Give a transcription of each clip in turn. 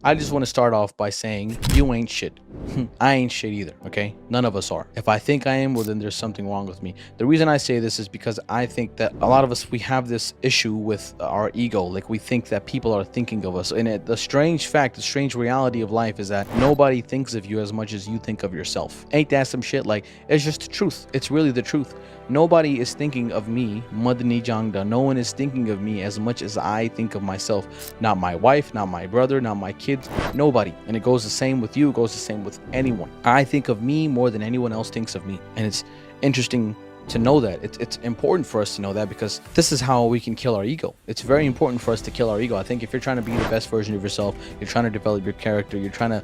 I just want to start off by saying you ain't shit. I ain't shit either, okay? None of us are. If I think I am, well, then there's something wrong with me. The reason I say this is because I think that a lot of us, we have this issue with our ego. Like, we think that people are thinking of us. And the strange fact, the strange reality of life is that nobody thinks of you as much as you think of yourself. Ain't that some shit? Like, it's just the truth. It's really the truth. Nobody is thinking of me, Madni Jangda. No one is thinking of me as much as I think of myself. Not my wife, not my brother, not my kids, nobody. And it goes the same with you, it goes the same with anyone. I think of me more than anyone else thinks of me. And it's interesting to know that. It's important for us to know that, because this is how we can kill our ego. It's very important for us to kill our ego. I think if you're trying to be the best version of yourself, you're trying to develop your character, you're trying to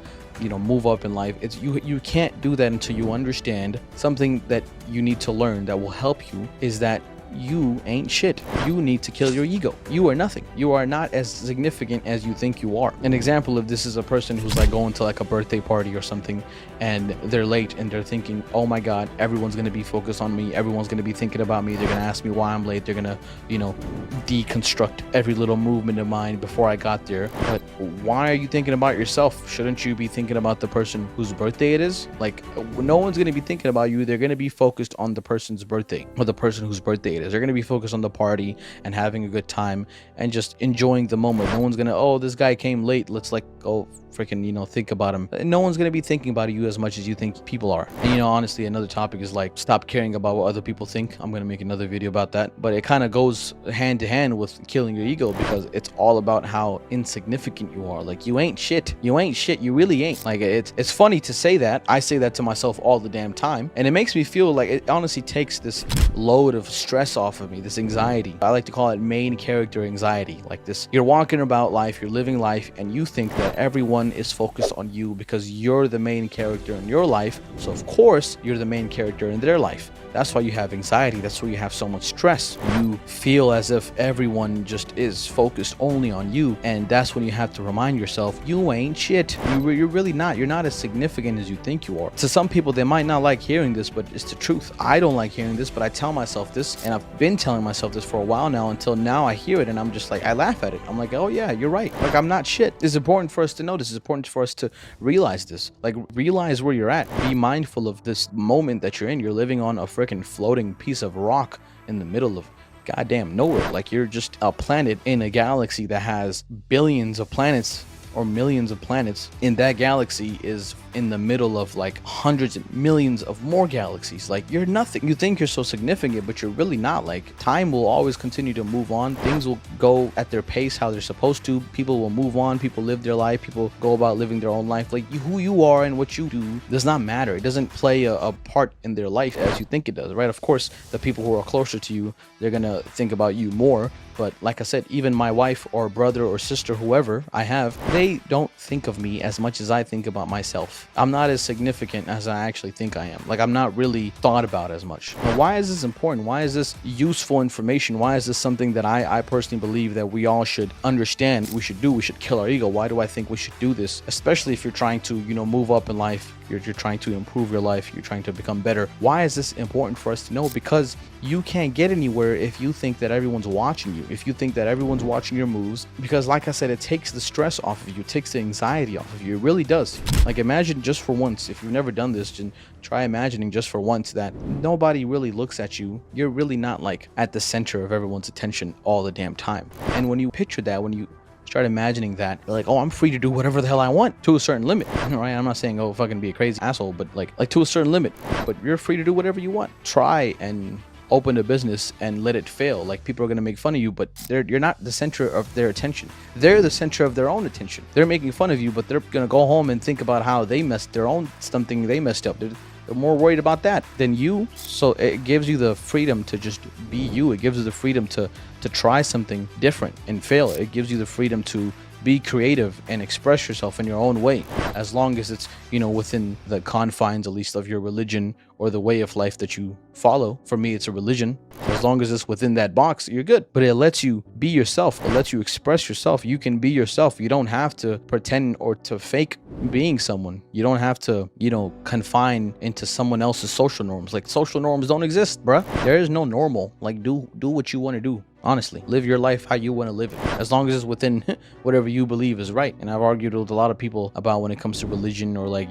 move up in life, it's you can't do that until you understand something that you need to learn that will help you, is that you ain't shit. You need to kill your ego. You are nothing. You are not as significant as you think you are. An example of this is a person who's like going to like a birthday party or something, and they're late and they're thinking, oh my god, everyone's going to be focused on me, everyone's going to be thinking about me, they're going to ask me why I'm late, they're going to deconstruct every little movement of mine before I got there. But why are you thinking about yourself? Shouldn't you be thinking about the person whose birthday it is? Like, no one's going to be thinking about you. They're going to be focused on the person's birthday, or the person whose birthday it is. They're going to be focused on the party and having a good time and just enjoying the moment. No one's going to, oh, this guy came late, let's like go freaking think about him. No one's going to be thinking about you as much as you think people are. And honestly, another topic is like, stop caring about what other people think. I'm going to make another video about that, but it kind of goes hand to hand with killing your ego, because it's all about how insignificant you are. Like, you ain't shit. You ain't shit. You really ain't. Like, it's funny to say that. I say that to myself all the damn time, and it makes me feel like, it honestly takes this load of stress off of me, this anxiety. I like to call it main character anxiety. Like this, you're walking about life, you're living life, and you think that everyone is focused on you because you're the main character in your life. So of course you're the main character in their life. That's why you have anxiety. That's why you have so much stress. You feel as if everyone just is focused only on you, and that's when you have to remind yourself, you ain't shit. You're really not. You're not as significant as you think you are. To some people, they might not like hearing this, but it's the truth. I don't like hearing this, but I tell myself this, and I've been telling myself this for a while now, until now I hear it and I'm just like, I laugh at it. I'm like, oh yeah, you're right. Like, I'm not shit. It's important for us to know this. It's important for us to realize this. Like, realize where you're at. Be mindful of this moment that you're in. You're living on a freaking floating piece of rock in the middle of goddamn nowhere. Like, you're just a planet in a galaxy that has billions of planets, or millions of planets. In that galaxy is in the middle of like hundreds of millions of more galaxies. Like, you're nothing. You think you're so significant, but you're really not. Like, time will always continue to move on. Things will go at their pace, how they're supposed to. People will move on. People live their life. People go about living their own life. Like, who you are and what you do does not matter. It doesn't play a part in their life as you think it does, right? Of course, the people who are closer to you, they're gonna think about you more. But like I said, even my wife or brother or sister, whoever I have, they don't think of me as much as I think about myself. I'm not as significant as I actually think I am. Like, I'm not really thought about as much. Now, why is this important? Why is this useful information? Why is this something that I personally believe that we all should understand we should do? We should kill our ego. Why do I think we should do this? Especially if you're trying to, move up in life. You're trying to improve your life. You're trying to become better. Why is this important for us to know? Because you can't get anywhere if you think that everyone's watching you. If you think that everyone's watching your moves. Because like I said, it takes the stress off of you. It takes the anxiety off of you. It really does. Like, imagine just for once, if you've never done this, just try imagining just for once that nobody really looks at you. You're really not like at the center of everyone's attention all the damn time. And when you picture that, when you start imagining that, you're like, oh, I'm free to do whatever the hell I want to a certain limit, right? I'm not saying, oh, fucking be a crazy asshole, but like to a certain limit. But you're free to do whatever you want. Try and open a business and let it fail. Like, people are gonna make fun of you, but you're not the center of their attention. They're the center of their own attention. They're making fun of you, but they're gonna go home and think about how they messed their own something they messed up. They're more worried about that than you. So it gives you the freedom to just be you. It gives you the freedom to try something different and fail. It gives you the freedom to be creative and express yourself in your own way, as long as it's within the confines, at least, of your religion or the way of life that you follow. For me, it's a religion. As long as it's within that box, you're good. But it lets you be yourself. It lets you express yourself. You can be yourself. You don't have to pretend or to fake being someone. You don't have to confine into someone else's social norms. Like, social norms don't exist, bruh. There is no normal. Like, do what you want to do. Honestly, live your life how you want to live it, as long as it's within whatever you believe is right. And I've argued with a lot of people about when it comes to religion, or like,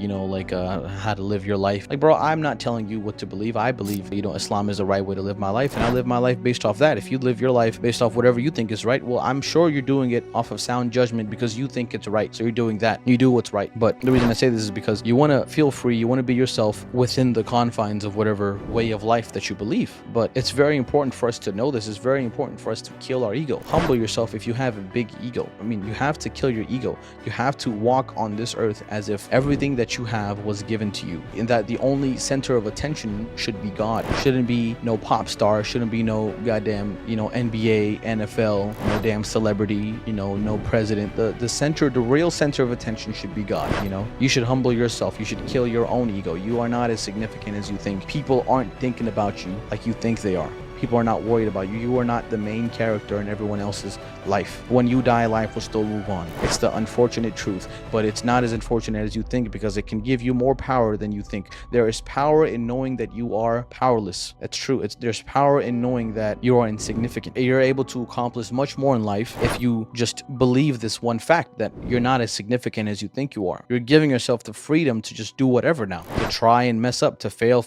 how to live your life. Like, bro, I'm not telling you what to believe. I believe, Islam is the right way to live my life, and I live my life based off that. If you live your life based off whatever you think is right, well, I'm sure you're doing it off of sound judgment because you think it's right. So you're doing that. You do what's right. But the reason I say this is because you want to feel free. You want to be yourself within the confines of whatever way of life that you believe. But it's very important for us to know this. It's very important for us to kill our ego. Humble yourself if you have a big ego. I mean, you have to kill your ego. You have to walk on this earth as if everything that you have was given to you, and that the only center of attention should be God. Shouldn't be no pop star, shouldn't be no goddamn, NBA, NFL, no damn celebrity, no president. The real center of attention should be God. You should humble yourself. You should kill your own ego. You are not as significant as you think. People aren't thinking about you like you think they are. People are not worried about you. You are not the main character in everyone else's life. When you die, life will still move on. It's the unfortunate truth, but it's not as unfortunate as you think, because it can give you more power than you think. There is power in knowing that you are powerless. That's true. There's power in knowing that you are insignificant. You're able to accomplish much more in life if you just believe this one fact, that you're not as significant as you think you are. You're giving yourself the freedom to just do whatever now, to try and mess up, to fail,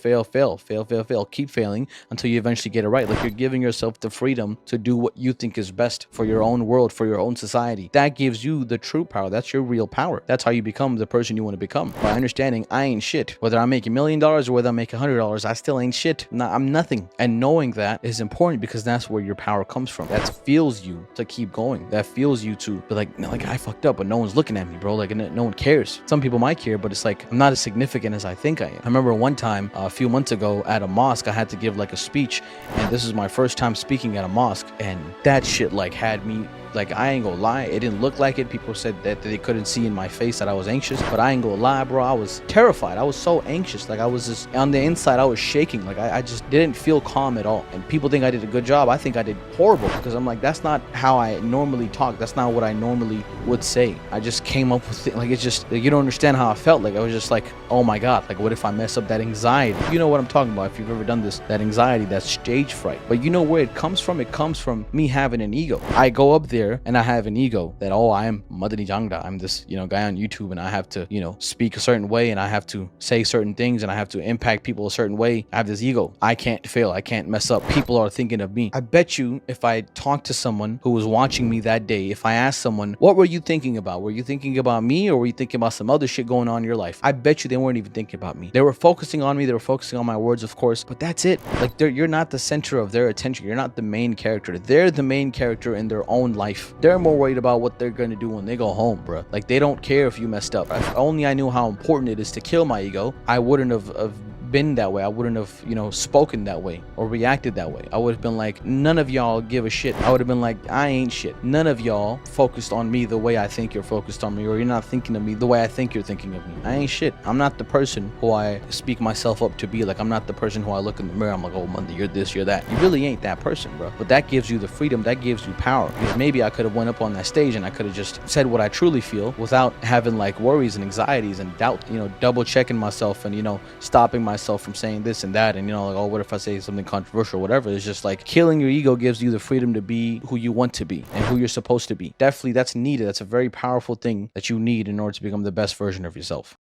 keep failing until you eventually get it right. Like, you're giving yourself the freedom to do what you think is best for your own world, for your own society. That gives you the true power. That's your real power. That's how you become the person you want to become, by understanding I ain't shit. Whether I make $1 million or whether I make $100, I still ain't shit. I'm nothing. And knowing that is important, because that's where your power comes from. That fuels you to keep going. That fuels you to be like I fucked up, but no one's looking at me, bro. Like, no one cares. Some people might care, but it's like, I'm not as significant as I think I am. I remember one time, a few months ago, at a mosque, I had to give like a speech, and this is my first time speaking at a mosque, and that shit like had me, like, I ain't gonna lie, it didn't look like it. People said that they couldn't see in my face that I was anxious, but I ain't gonna lie, bro, I was terrified. I was so anxious. Like, I was just on the inside, I was shaking. Like, I just didn't feel calm at all. And people think I did a good job. I think I did horrible, because I'm like, that's not how I normally talk. That's not what I normally would say. I just came up with it. Like, it's just, like, you don't understand how I felt. Like, I was just like, oh my God, like, what if I mess up? That anxiety, you know what I'm talking about if you've ever done this, that anxiety, that stage fright. But you know where it comes from? It comes from me having an ego. I go up there and I have an ego that, oh, I am Madni Jangda. I'm this, guy on YouTube, and I have to, speak a certain way, and I have to say certain things, and I have to impact people a certain way. I have this ego. I can't fail. I can't mess up. People are thinking of me. I bet you if I talked to someone who was watching me that day, if I asked someone, what were you thinking about? Were you thinking about me, or were you thinking about some other shit going on in your life? I bet you they weren't even thinking about me. They were focusing on me. They were focusing on my words, of course, but that's it. Like, you're not the center of their attention. You're not the main character. They're the main character in their own life. They're more worried about what they're going to do when they go home, bro. Like, they don't care if you messed up. If only I knew how important it is to kill my ego, I wouldn't have been that way. I wouldn't have, spoken that way or reacted that way. I would have been like, none of y'all give a shit. I would have been like, I ain't shit. None of y'all focused on me the way I think you're focused on me, or you're not thinking of me the way I think you're thinking of me. I ain't shit. I'm not the person who I speak myself up to be. Like, I'm not the person who I look in the mirror, I'm like, oh, Monday, you're this, you're that. You really ain't that person, bro. But that gives you the freedom. That gives you power. Because maybe I could have went up on that stage and I could have just said what I truly feel without having like worries and anxieties and doubt, double checking myself and, stopping myself from saying this and that, and like, oh, what if I say something controversial, whatever. It's just like, killing your ego gives you the freedom to be who you want to be and who you're supposed to be. Definitely, that's needed. That's a very powerful thing that you need in order to become the best version of yourself.